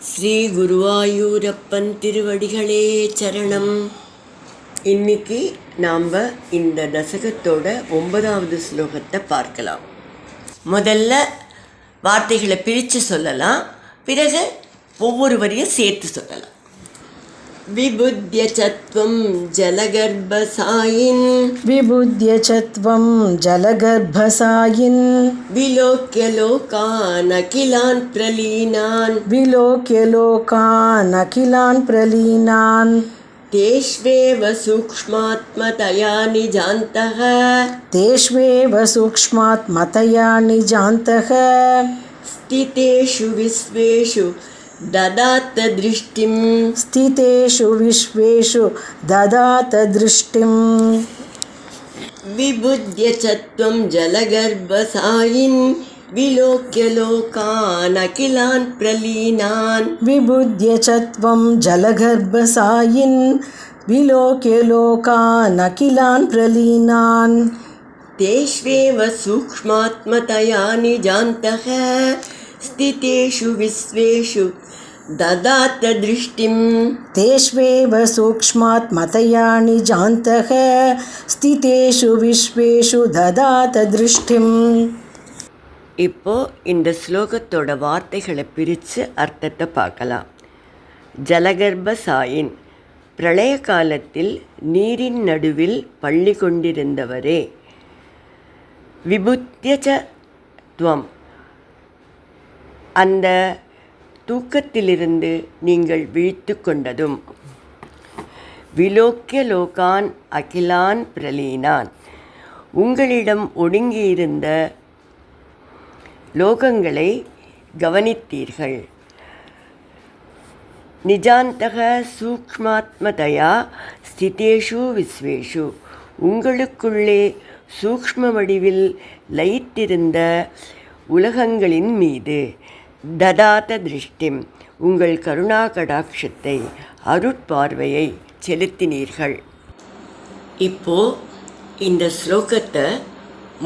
ஸ்ரீ குருவாயூரப்பன் திருவடிகளே சரணம். இன்னைக்கு நாம் இந்த தசகத்தோட 9வது ஸ்லோகத்தை பார்க்கலாம். முதல்ல வார்த்தைகளை பிரித்து சொல்லலாம், பிறகு ஒவ்வொரு வரியும் சேர்த்து சொல்லலாம். விபுத்ய சத்வம் ஜலகர்பசாயின் விபுத்யசத்வம் ஜலகர்பசாயின் விலோக்ய லோகான் அகிலான் பிரலீனான் விலோக்ய லோகான் அகிலான் பிரலீனான் தேஷ்வேவ சூக்ஷ்மாத்மதயா நிஜாந்தः தேஷ்வேவ சூக்ஷ்மாத்மதயா நிஜாந்தः ஸ்திதேஷு விஸ்வேஷு ததாத திருஷ்டிம் ஸ்திதேஷு விஸ்வேஷு ததாத திருஷ்டிம் விபுத்ய சத்வம் ஜலகர்பசாயின் விலோக்ய லோகான் அகிலான் பிரலீனான் விபுத்யசத்வம் ஜலகர்பசாயின் விலோக்ய லோகான் அகிலான் பிரலீனான் தேஷ்வேவ சூக்ஷ்மாத்மதயா நிஜாந்தः ஸ்திதேஷு விஸ்வேஷு ததாத திருஷ்டிம் தேஷ்வேவ சூக்ஷ்மாத்மதயா நிஜாந்தः ஸ்திதேஷு விஸ்வேஷு ததாத திருஷ்டிம். இப்போ இந்த ஸ்லோகத்தோட வார்த்தைகளை பிரித்து அர்த்தத்தை பார்க்கலாம். ஜலகர்பசாயின், பிரளய காலத்தில் நீரின் நடுவில் பள்ளி கொண்டிருந்தவரே. விபுத்யச துவம், அந்த தூக்கத்திலிருந்து நீங்கள் விழித்து கொண்டதும். விலோக்கிய லோகான் அகிலான் பிரலீனான், உங்களிடம் ஒடுங்கியிருந்த லோகங்களை கவனித்தீர்கள். நிஜாந்தக சூக்ஷ்மாத்மதயா ஸ்திதேஷு விஸ்வேஷு, உங்களுக்குள்ளே சூக்ஷ்ம வடிவில் லயித்திருந்த உலகங்களின் மீது. ததாத திருஷ்டிம், உங்கள் கருணா கடாட்சத்தை, அருட்பார்வையை செலுத்தினீர்கள். இப்போ இந்த ஸ்லோகத்தை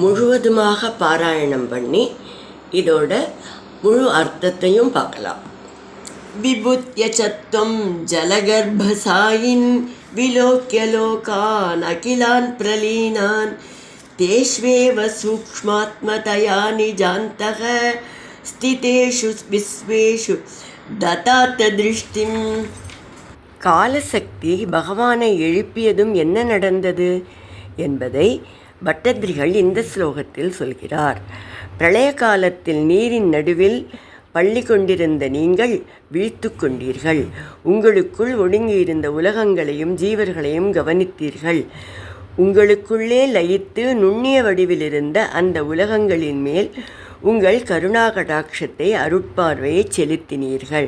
முழுவதுமாக பாராயணம் பண்ணி இதோட முழு அர்த்தத்தையும் பார்க்கலாம். விபுத்ய சத்வம் ஜலகர்பசாயின் விலோக்ய லோகான் அகிலான் பிரலீனான் தேஷ்வேவ சூக்ஷ்மாத்மதயா நிஜாந்தः ஸ்திதேஷு விஸ்வேஷு ததாத திருஷ்டிம். காலசக்தி பகவானை எழுப்பியதும் என்ன நடந்தது என்பதை பட்டத்திரிகள் இந்த ஸ்லோகத்தில் சொல்கிறார். பிரளய காலத்தில் நீரின் நடுவில் பள்ளி கொண்டிருந்த நீங்கள் வீழ்த்து கொண்டீர்கள். உங்களுக்குள் ஒடுங்கியிருந்த உலகங்களையும் ஜீவர்களையும் கவனித்தீர்கள். உங்களுக்குள்ளே லயித்து நுண்ணிய வடிவிலிருந்த அந்த உலகங்களின் மேல் உங்கள் கருணா கடாட்சத்தை, அருட்பார்வையை செலுத்தினீர்கள்.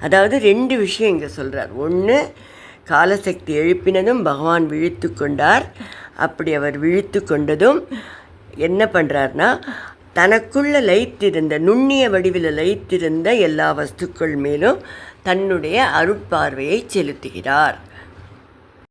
அதாவது 2 விஷயம் இங்கே சொல்கிறார். ஒன்று, காலசக்தி எழுப்பினதும் பகவான் விழித்து கொண்டார். அப்படி அவர் விழித்து கொண்டதும் என்ன பண்ணுறார்னா, தனக்குள்ள லயித்திருந்த நுண்ணிய வடிவில் லயித்திருந்த எல்லா வஸ்துக்கள் மேலும் தன்னுடைய அருட்பார்வையை செலுத்துகிறார்.